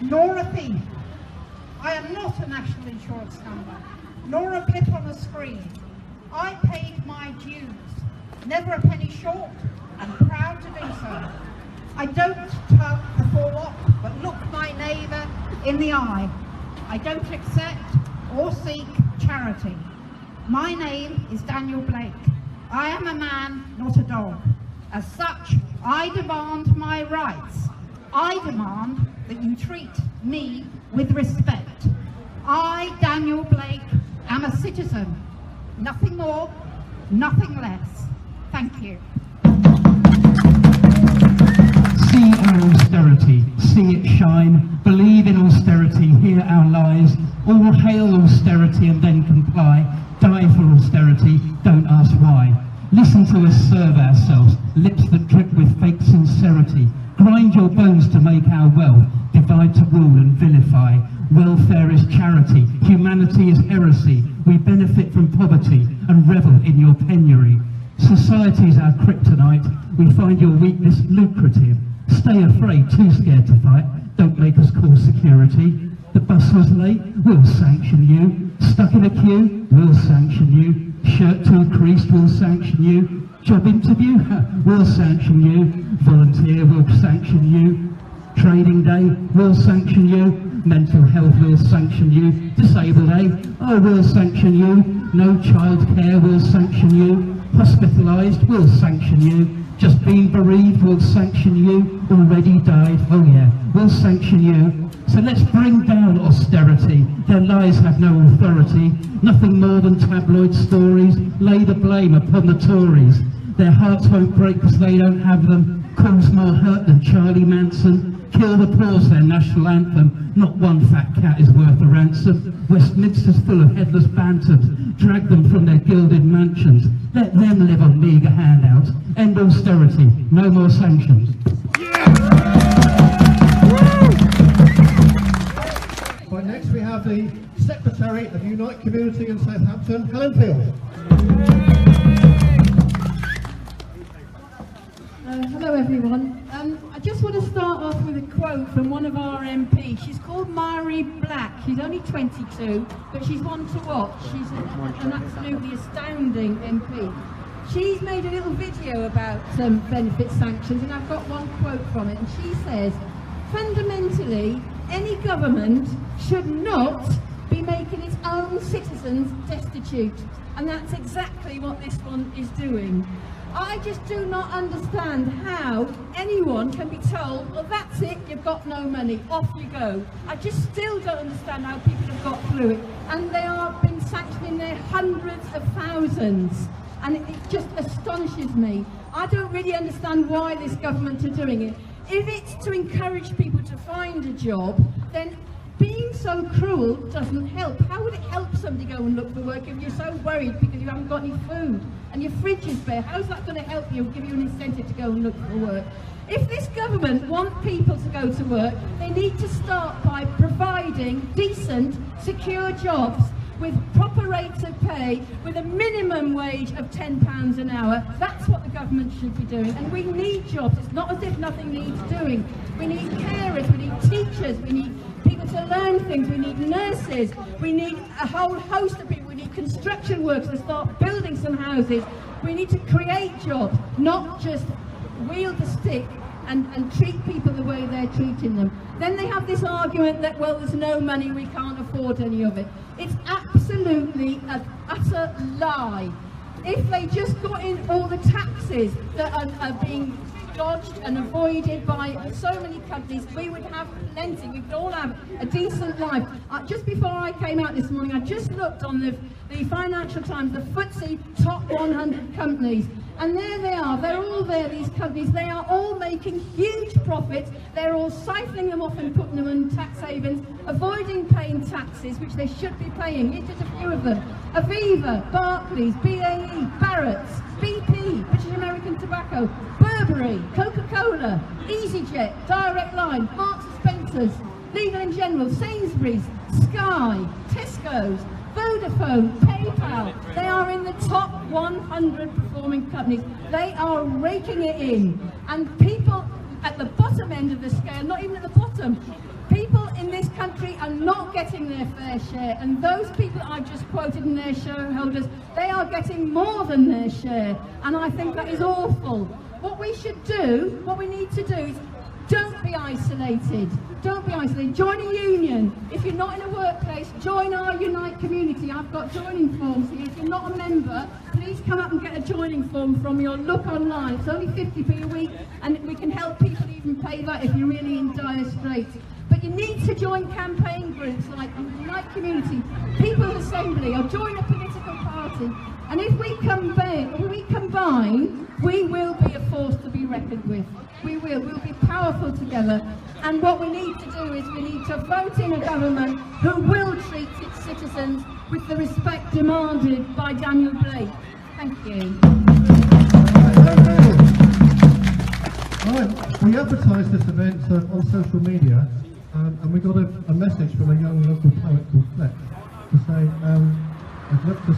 nor a thief. I am not a national insurance number, nor a blip on a screen. I paid my dues, never a penny short, and proud to do so. I don't tug the forelock, but look my neighbour in the eye. I don't accept or seek charity. My name is Daniel Blake. I am a man, not a dog. As such, I demand my rights. I demand that you treat me with respect. I, Daniel Blake, am a citizen. Nothing more, nothing less. Thank you. See our austerity, see it shine, believe in austerity, hear our lies, all hail austerity and then comply, die for austerity, don't ask why. Listen to us serve ourselves, lips that drip with fake sincerity, grind your bones to make our wealth, divide to rule and vilify. Welfare is charity, humanity is heresy, we benefit from poverty and revel in your penury. Society is our kryptonite, we find your weakness lucrative. Stay afraid, too scared to fight, don't make us call security. The bus was late, we'll sanction you. Stuck in a queue, we'll sanction you. Shirt too creased, we'll sanction you. Job interview, we'll sanction you. Volunteer, we'll sanction you. Trading day, we'll sanction you. Mental health, we'll sanction you. Disabled day, oh, we'll sanction you. No childcare, we'll sanction you. Hospitalised, we'll sanction you. Just been bereaved, we'll sanction you. Already died, oh yeah, we'll sanction you. So let's bring down austerity. Their lies have no authority. Nothing more than tabloid stories. Lay the blame upon the Tories. Their hearts won't break because they don't have them. Cause more hurt than Charlie Manson. Kill the poor's their national anthem. Not one fat cat is worth a ransom. Westminster's full of headless bantams. Drag them from their gilded mansions. Let them live on meagre handouts. End austerity. No more sanctions. Right, next we have the Secretary of Unite Community in Southampton, Helen Field. Hello everyone. I just want to start off with a quote from one of our MPs. She's called Mary Black. She's only 22, but she's one to watch. She's an absolutely astounding MP. She's made a little video about benefit sanctions, and I've got one quote from it, and she says, fundamentally, any government should not be making its own citizens destitute, and that's exactly what this one is doing. I just do not understand how anyone can be told, well, that's it, you've got no money, off you go. I just still don't understand how people have got through it, and they are being sanctioned in their hundreds of thousands, and it just astonishes me. I don't really understand why this government are doing it. If it's to encourage people to find a job, then being so cruel doesn't help. How would it help somebody go and look for work if you're so worried because you haven't got any food and your fridge is bare? How's that going to help you, give you an incentive to go and look for work? If this government want people to go to work, they need to start by providing decent, secure jobs with proper rates of pay, with a minimum wage of £10 an hour. That's what the government should be doing. And we need jobs. It's not as if nothing needs doing. We need carers, we need teachers, we need people to learn things, we need nurses, we need a whole host of people, we need construction workers to start building some houses. We need to create jobs, not just wield the stick and treat people the way they're treating them. Then they have this argument that, well, there's no money, we can't afford any of it. It's absolutely an utter lie. If they just got in all the taxes that are being dodged and avoided by so many companies, we would have plenty. We could all have a decent life. Just before I came out this morning, I just looked on the Financial Times, the FTSE top 100 companies, and there they are. They're all there, these companies. They are all making huge profits. They're all siphoning them off and putting them in tax havens, avoiding paying taxes, which they should be paying. Here's just a few of them. Aviva, Barclays, BAE, Barrett's, BP, British American Tobacco, Burberry, Coca-Cola, EasyJet, Direct Line, Marks & Spencer's, Legal & General, Sainsbury's, Sky, Tesco's, Vodafone, PayPal. They are in the top 100 performing companies. They are raking it in. And people at the bottom end of the scale, not even at the bottom, people not getting their fair share, and those people that I've just quoted in their shareholders, they are getting more than their share, and I think that is awful. What we should do, what we need to do is don't be isolated. Don't be isolated. Join a union. If you're not in a workplace, join our Unite community. I've got joining forms here. If you're not a member, please come up and get a joining form from me or look online. It's only 50p a week, and we can help people even pay that if you're really in dire straits. But you need to join campaign groups like Unite Community, People's Assembly, or join a political party. And if we combine, we will be a force to be reckoned with. We will. We'll be powerful together. And what we need to do is we need to vote in a government who will treat its citizens with the respect demanded by Daniel Blake. Thank you. Right, we advertised this event on social media, and we got a message from a young local poet called Fletch to say, I'd love to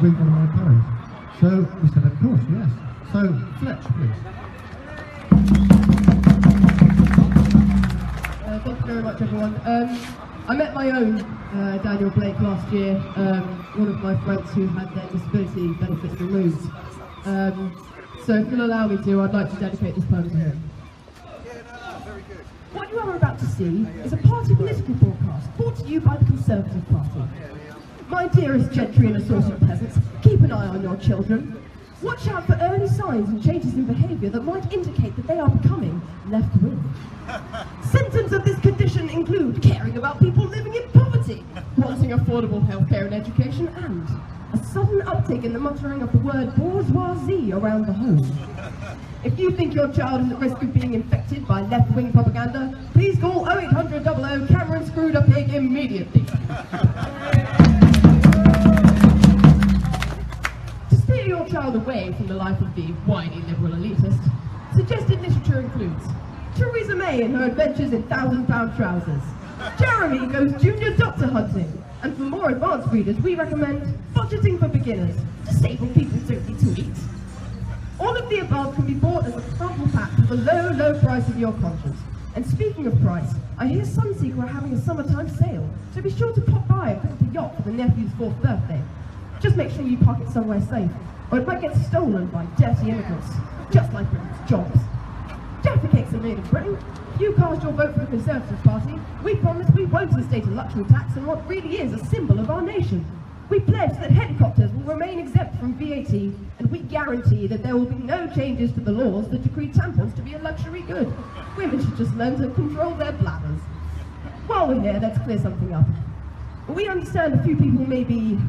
read one of my poems. So we said, of course, yes. So, Fletch, please. Thank you very much, everyone. I met my own Daniel Blake last year, one of my friends who had their disability benefits removed. So if you'll allow me to, I'd like to dedicate this poem to him. What you are about to see is a party political broadcast brought to you by the Conservative Party. My dearest gentry and assorted peasants, keep an eye on your children. Watch out for early signs and changes in behaviour that might indicate that they are becoming left-wing. Symptoms of this condition include caring about people living in poverty, wanting affordable healthcare and education, and a sudden uptick in the muttering of the word bourgeoisie around the home. If you think your child is at risk of being infected by left-wing propaganda, please call 0800 00 Cameron Screwed a Pig immediately. To steer your child away from the life of the whiny liberal elitist, suggested literature includes Theresa May and her adventures in £1,000 trousers, Jeremy goes junior doctor hunting, and for more advanced readers we recommend Budgeting for Beginners, Disabled People Don't Need to Eat. All of the above can be bought as a sample pack for the low, low price of your conscience. And speaking of price, I hear Sunseeker are having a summertime sale, so be sure to pop by and pick up a yacht for the nephew's 4th birthday. Just make sure you park it somewhere safe, or it might get stolen by dirty immigrants, just like Britain's jobs. Jaffa cakes are made in Britain. If you cast your vote for the Conservative Party, we promise we won't instate a luxury tax on what really is a symbol of our nation. We pledge that helicopters will remain exempt from VAT, and we guarantee that there will be no changes to the laws that decree tampons to be a luxury good. Women should just learn to control their bladders. While we're here, let's clear something up. We understand a few people may be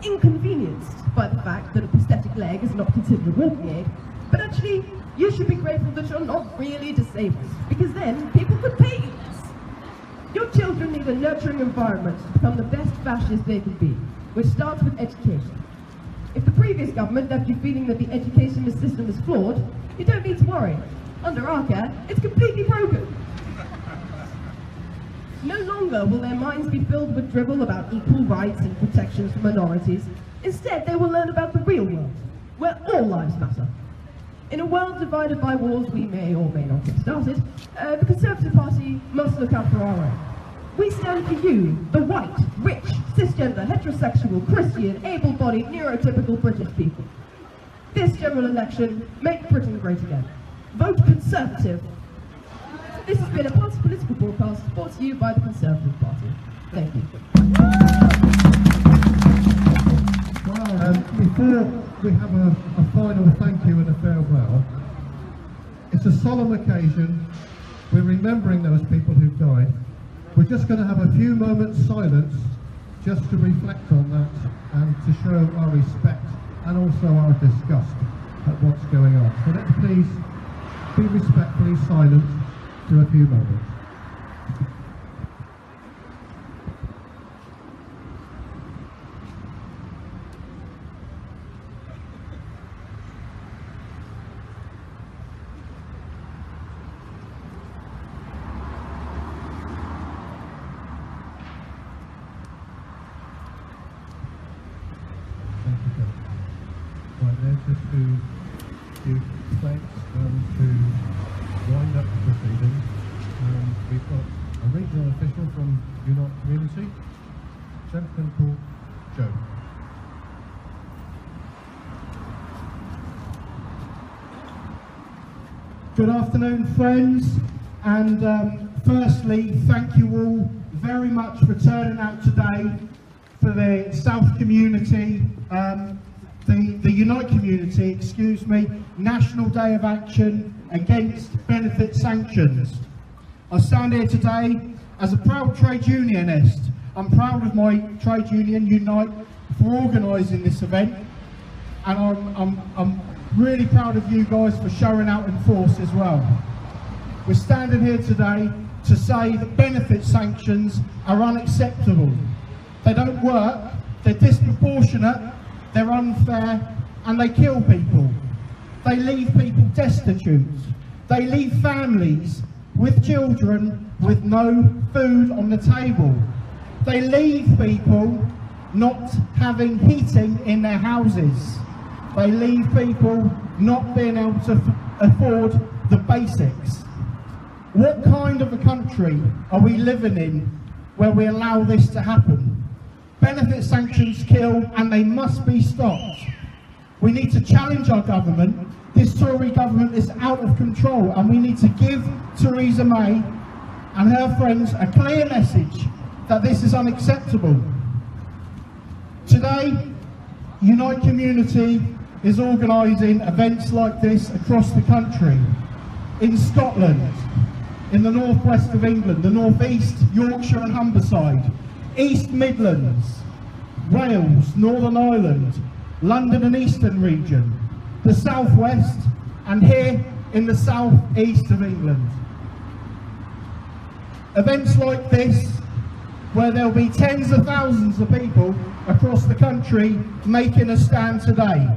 inconvenienced by the fact that a prosthetic leg is not considered a walking aid, but actually, you should be grateful that you're not really disabled, because then people could pay you less. Your children need a nurturing environment to become the best fascists they can be, which starts with education. If the previous government left you feeling that the education system is flawed, you don't need to worry. Under our care, it's completely broken. No longer will their minds be filled with drivel about equal rights and protections for minorities. Instead, they will learn about the real world, where all lives matter. In a world divided by wars we may or may not have started, the Conservative Party must look out for our own. We stand for you, the white, rich, cisgender, heterosexual, Christian, able-bodied, neurotypical British people. This general election, make Britain great again. Vote Conservative. This has been a party political broadcast brought to you by the Conservative Party. Thank you. Before we have a final thank you and a farewell, it's a solemn occasion. We're remembering those people who've died. We're just going to have a few moments silence just to reflect on that and to show our respect and also our disgust at what's going on. So let's please be respectfully silent for a few moments. Right there, just to give thanks to wind up the proceedings. We've got a official from Unite Community, a gentleman called Joe. Good afternoon, friends, and firstly, thank you all very much for turning out today for the South Community, the Unite Community, excuse me, National Day of Action against benefit sanctions. I stand here today as a proud trade unionist. I'm proud of my trade union, Unite, for organising this event, and I'm really proud of you guys for showing out in force as well. We're standing here today to say that benefit sanctions are unacceptable. They don't work, they're disproportionate, they're unfair, and they kill people. They leave people destitute. They leave families with children with no food on the table. They leave people not having heating in their houses. They leave people not being able to afford the basics. What kind of a country are we living in where we allow this to happen? Benefit sanctions kill, and they must be stopped. We need to challenge our government. This Tory government is out of control, and we need to give Theresa May and her friends a clear message that this is unacceptable. Today, Unite Community is organising events like this across the country. In Scotland, in the northwest of England, the northeast, Yorkshire and Humberside, East Midlands, Wales, Northern Ireland, London and Eastern region, the southwest, and here in the southeast of England. Events like this, where there'll be tens of thousands of people across the country making a stand today.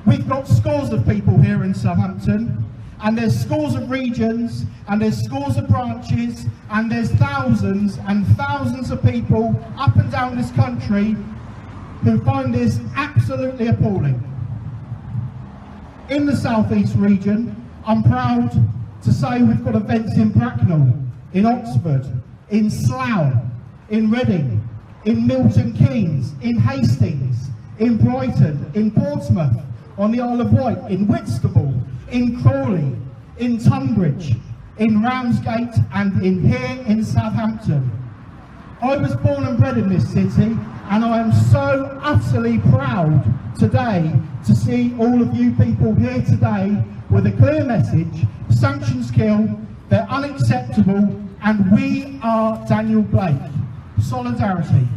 We've got scores of people here in Southampton, and there's scores of regions, and there's scores of branches, and there's thousands and thousands of people up and down this country who find this absolutely appalling. In the southeast region, I'm proud to say we've got events in Bracknell, in Oxford, in Slough, in Reading, in Milton Keynes, in Hastings, in Brighton, in Portsmouth, on the Isle of Wight, in Whitstable, in Crawley, in Tunbridge, in Ramsgate, and in here in Southampton. I was born and bred in this city, and I am so utterly proud today to see all of you people here today with a clear message: sanctions kill, they're unacceptable, and we are Daniel Blake. Solidarity.